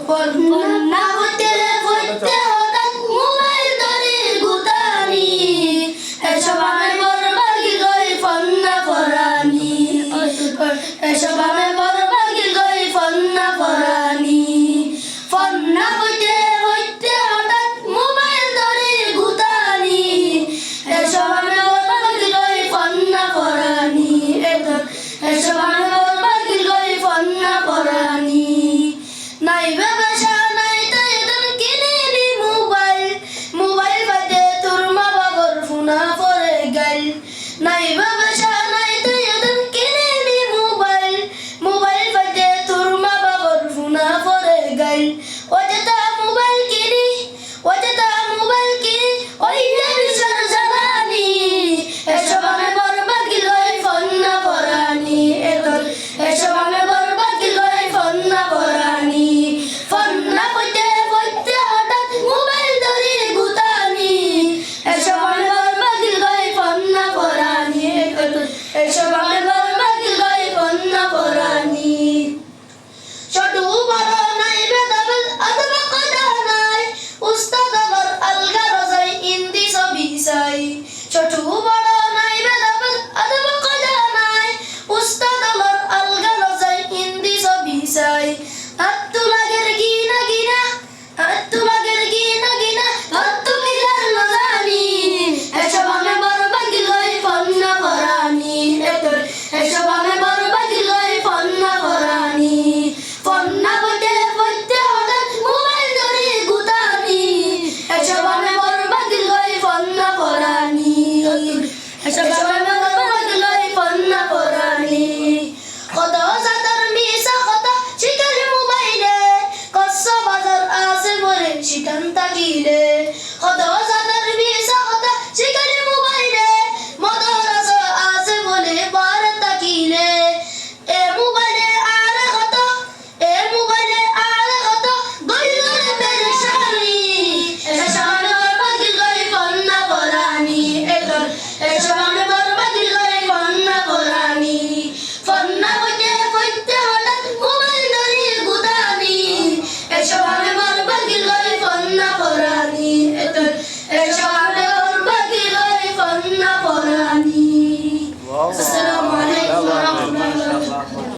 বন্যা হতে হঠাৎ মোবাইল ধরে গুতানি এসব আমি বরবাগি গই ফন্না পরানি এসব আমি বরবাগি গই ফন্না পরানি ফন্না হতে হঠাৎ মোবাইল ধরে গুতানি এসব আমি বরবাগি গই ফন্না পরানি এসব আমি বরবাগি গই ফন্না পরানি নাই ব্যবসা নাই তাই এদন কিনে নি মোবাইল বাদে তোর মা বাবার ফোনা পরে গেল নাই ব্যবসা নাই তাই এদন কিনে নি মোবাইল বাদে তোর মা বাবার ফোনা পরে গেল ওজেতা মোবাইল কিনি ওই বিশাল জানানি এসব আমি বরবাগি লই ফন্না পরানি এসব আমি বরবাগি লই ফন্না পরানি ফন্না পইতে হঠাৎ মোবাইল ধরে গুতানি এসব আমি বরবাগি লই ফন্না পরানি এসব আমি বরবাগি লই ফন্না পরানি ছোট বড় নাই ভেদাভেদ অথবা কথা নাই উস্তাদ আমার আলগা রজাই ইন্দি ছবি চাই ছোট বড় নাই ভেদাভেদ অথবা কথা নাই উস্তাদ আমার আলগা রজাই ইন্দি ছবি চাই হাত্তু লাগের গিনা হাত্তু মিলার নজানি এসব আমি বরবাগি লই ফন্না পরানি এসব আমি বরবাগি লই ফন্না পরানি ফন্না পইতে হঠাৎ মোবাইল ধরে গুতানি এসব আমি বরবাগি লই ফন্না পরানি এসব আমি বরবাগি লই ফন্না পরানি কত জাতার মিশা কথা শিকার মোবাইলে কচ্ছ বাজার আছে বলে শিকান তাকিলে কত